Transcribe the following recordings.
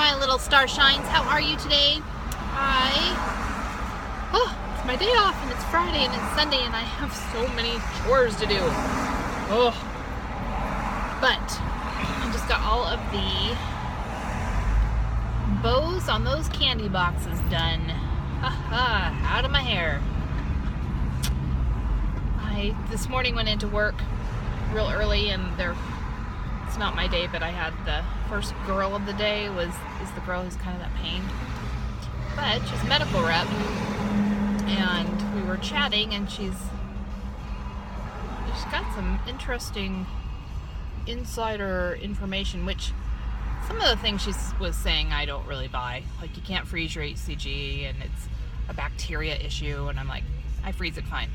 my little star shines. How are you today? It's my day off and it's Friday and it's Sunday and I have so many chores to do. But I just got all of the bows on those candy boxes done. Out of my hair. I this morning went into work real early and it's not my day, but I had the first girl of the day is the girl who's kind of that pain. But she's a medical rep and we were chatting and she's got some interesting insider information, which some of the things she was saying I don't really buy. Like, you can't freeze your HCG and it's a bacteria issue, and I'm like, I freeze it fine.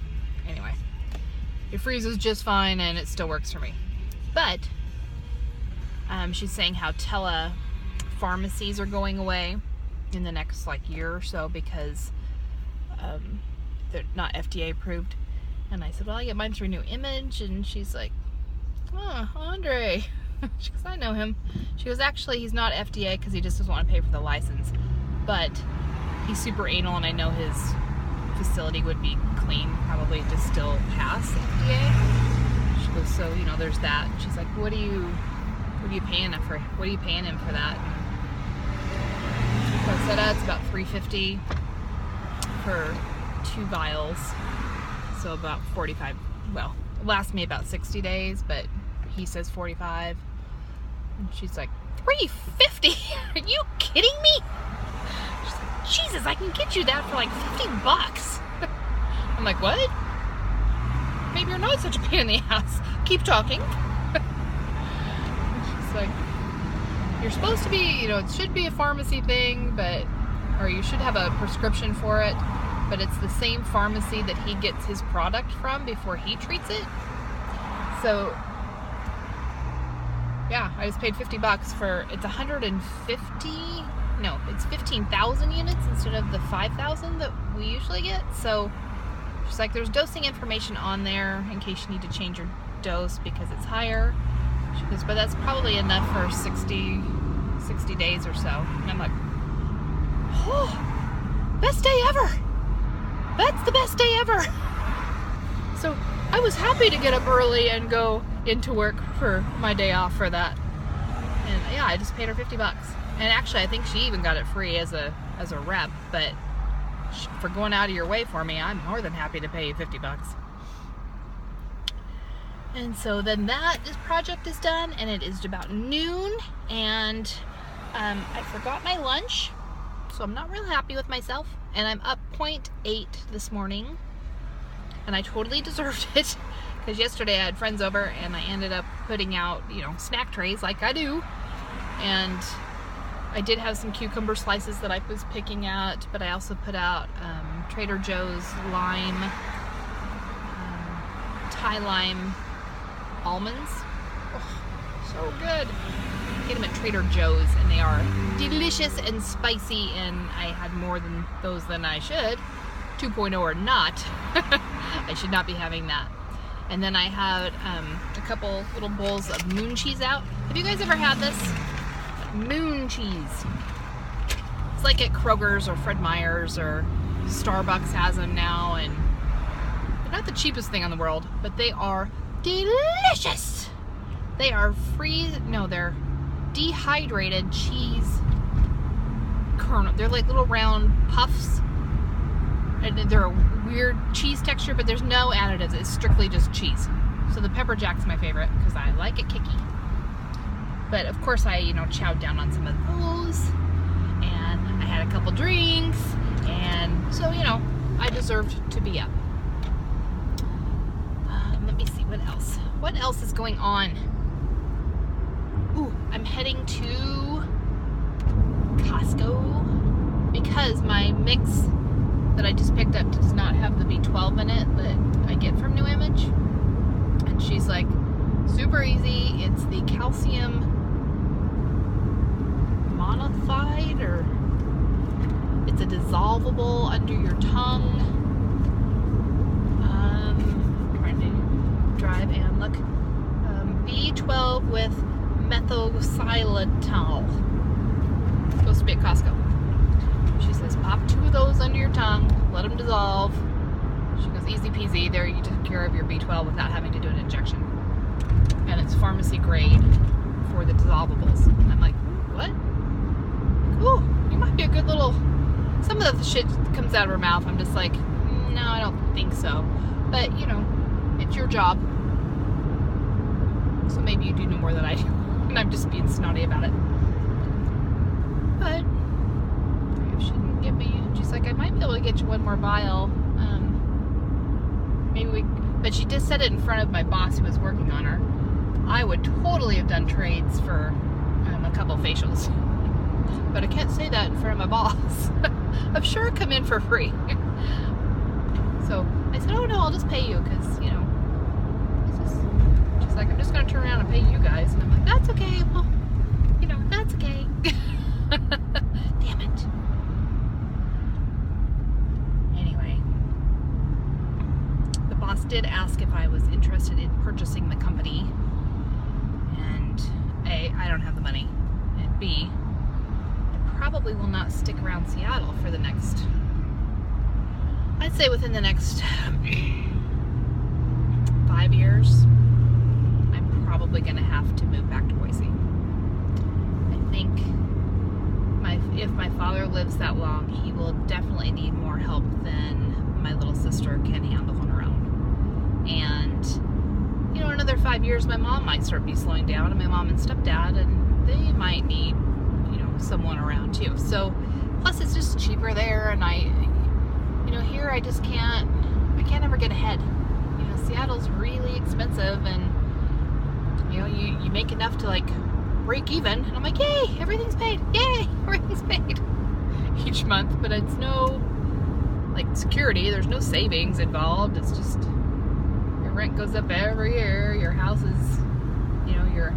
Anyway, it freezes just fine and it still works for me. But she's saying how tele-pharmacies are going away in the next year or so because they're not FDA approved. And I said, well, I get mine through New Image. And she's like, oh, Andre. She goes, I know him. She goes, actually, he's not FDA because he just doesn't want to pay for the license. But he's super anal, and I know his facility would be clean, probably to still pass FDA. She goes, so, there's that. And she's like, what are you paying him for? What are you paying him for that? So I said, it's about $3.50 for 2 vials. So about 45, well, it lasts me about 60 days, but he says 45. And she's like, $3.50? Are you kidding me? She's like, Jesus, I can get you that for like $50. I'm like, what? Maybe you're not such a pain in the ass. Keep talking. She's like, you're supposed to be, it should be a pharmacy thing, or you should have a prescription for it, but it's the same pharmacy that he gets his product from before he treats it. So, yeah, I just paid $50 for, it's 15,000 units instead of the 5,000 that we usually get. So, she's like, there's dosing information on there in case you need to change your dose because it's higher. She goes, but that's probably enough for 60 days or so. And I'm like, oh, best day ever. That's the best day ever. So I was happy to get up early and go into work for my day off for that. And yeah, I just paid her $50. And actually, I think she even got it free as a rep. But for going out of your way for me, I'm more than happy to pay you $50. And so then this project is done, and it is about noon, and I forgot my lunch, so I'm not real happy with myself, and I'm up 0.8 this morning, and I totally deserved it, because yesterday I had friends over, and I ended up putting out, snack trays like I do, and I did have some cucumber slices that I was picking at, but I also put out Trader Joe's lime, Thai lime almonds. Oh, so good. Get them at Trader Joe's and they are delicious and spicy, and I had more than those than I should. 2.0 or not. I should not be having that. And then I had a couple little bowls of moon cheese out. Have you guys ever had this? Moon cheese. It's like at Kroger's or Fred Meyer's or Starbucks has them now, and they're not the cheapest thing in the world, but they are delicious. They are they're dehydrated cheese kernel. They're like little round puffs, and they're a weird cheese texture, but there's no additives. It's strictly just cheese. So the pepper jack's my favorite because I like it kicky. But of course I, chowed down on some of those, and I had a couple drinks, and so, I deserved to be up. Let me see, what else? What else is going on? Ooh, I'm heading to Costco because my mix that I just picked up does not have the B12 in it that I get from New Image. And she's like, super easy. It's the calcium monothide, or it's a dissolvable under your tongue. Trying to drive and look. B12 with methylxylitol. supposed to be at Costco. She says, pop 2 of those under your tongue, let them dissolve. She goes, easy peasy. There, you took care of your B12 without having to do an injection. And it's pharmacy grade for the dissolvables. And I'm like, what? Ooh, you might be a good little... Some of the shit that comes out of her mouth, I'm just like, no, I don't think so. But, you know, it's your job. So maybe you do know more than I do. And I'm just being snotty about it. But if she can get me, she's like, I might be able to get you one more vial. But she just said it in front of my boss who was working on her. I would totally have done trades for a couple facials. But I can't say that in front of my boss. I'm sure come in for free. So I said, oh no, I'll just pay you because, you know, she's like, I'm just going to turn around and pay you guys. And I'm like, that's okay. Well, you know, that's okay. Damn it. Anyway, the boss did ask if I was interested in purchasing the company. And A, I don't have the money. And B, probably will not stick around Seattle for the next, I'd say within the next 5 years, I'm probably going to have to move back to Boise. I think if my father lives that long, he will definitely need more help than my little sister can handle on her own. And, you know, another 5 years, my mom might start be slowing down, and my mom and stepdad, and they might need someone around too. So plus it's just cheaper there, and here I just can't ever get ahead. You know, Seattle's really expensive, and you know, you make enough to like break even, and I'm like, yay, everything's paid, yay, everything's paid each month. But it's no like security, there's no savings involved. It's just your rent goes up every year, your house is, you know, your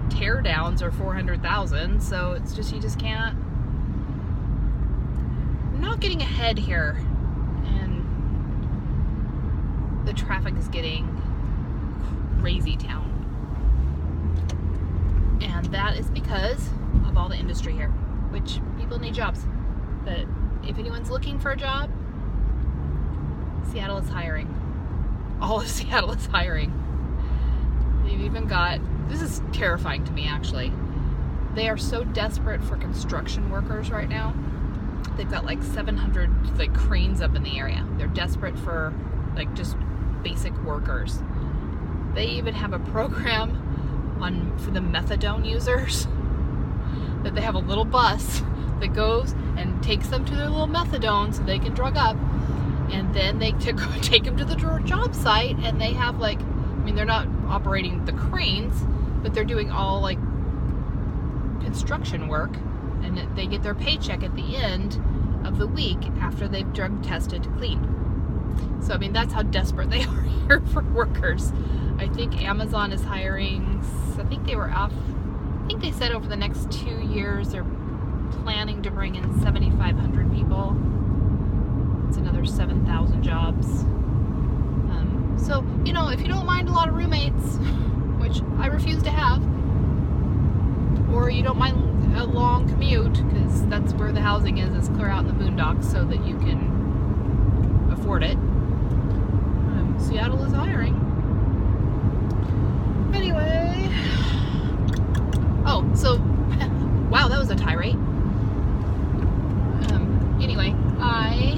tear downs are $400,000, so it's just, you just can't. I'm not getting ahead here, and the traffic is getting crazy town, and that is because of all the industry here, which people need jobs. But if anyone's looking for a job, Seattle is hiring. All of Seattle is hiring. They've even got, this is terrifying to me actually, they are so desperate for construction workers right now. They've got like 700 like cranes up in the area. They're desperate for like just basic workers. They even have a program for the methadone users, that they have a little bus that goes and takes them to their little methadone so they can drug up, and then they take them to the job site, and they have like, I mean, they're not operating the cranes, but they're doing all like construction work, and they get their paycheck at the end of the week after they've drug tested clean. So I mean, that's how desperate they are here for workers. I think Amazon is hiring, I think they said over the next 2 years they're planning to bring in 7,500 people. It's another 7,000 jobs. So, you know, if you don't mind a lot of roommates, which I refuse to have, or you don't mind a long commute, because that's where the housing is clear out in the boondocks so that you can afford it. Seattle is hiring. Anyway. Oh, so, wow, that was a tirade. Anyway, I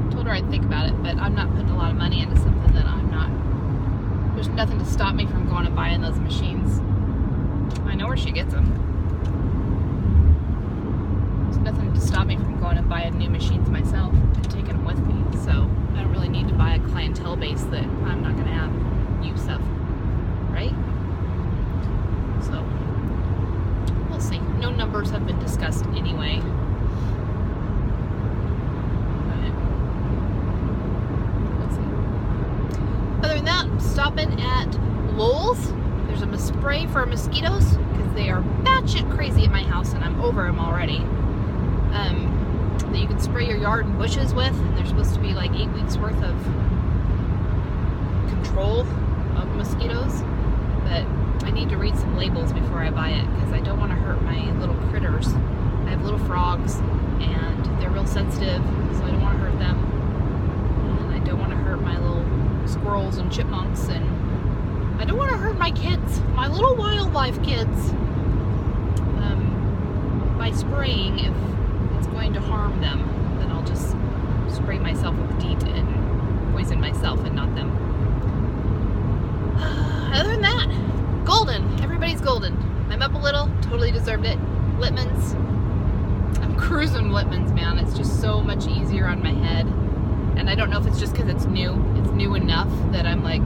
told her I'd think about it, but I'm not putting a lot of money into something that there's nothing to stop me from going and buying those machines. I know where she gets them. There's nothing to stop me from going and buying new machines myself and taking them with me, so I don't really need to buy a clientele base that I'm not going to have use of, right? So, we'll see. No numbers have been discussed anyway. Other than that, I'm stopping at Lowell's. There's a spray for mosquitoes because they are batshit crazy at my house, and I'm over them already. That you can spray your yard and bushes with, and they're supposed to be like 8 weeks worth of control of mosquitoes. But I need to read some labels before I buy it because I don't want to hurt my little critters. I have little frogs and they're real sensitive, so I don't want to hurt them. And I don't want to hurt my little squirrels and chipmunks, and I don't want to hurt my kids, my little wildlife kids, by spraying. If it's going to harm them, then I'll just spray myself with DEET and poison myself and not them. Other than that, golden. Everybody's golden. I'm up a little, totally deserved it. Littman's. I'm cruising Littman's, man. It's just so much easier on my head. And I don't know if it's just because it's new. It's new enough that I'm like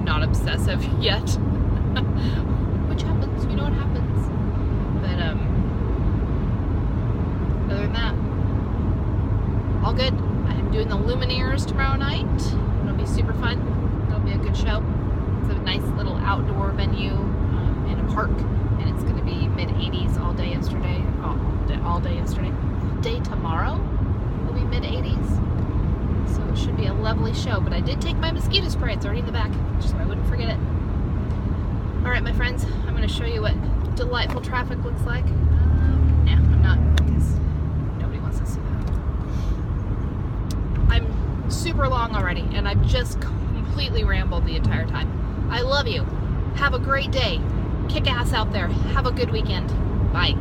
not obsessive yet. Which happens, you know what happens. But other than that, all good. I'm doing the Lumineers tomorrow night. It'll be super fun. It'll be a good show. It's a nice little outdoor venue in a park, and it's going to be mid-80s all day yesterday. All day yesterday. All day tomorrow will be mid-80s. So it should be a lovely show. But I did take my mosquito spray. It's already in the back, just so I wouldn't forget it. All right, my friends, I'm going to show you what delightful traffic looks like. Nah, I'm not, because nobody wants to see that. I'm super long already, and I've just completely rambled the entire time. I love you. Have a great day. Kick ass out there. Have a good weekend. Bye.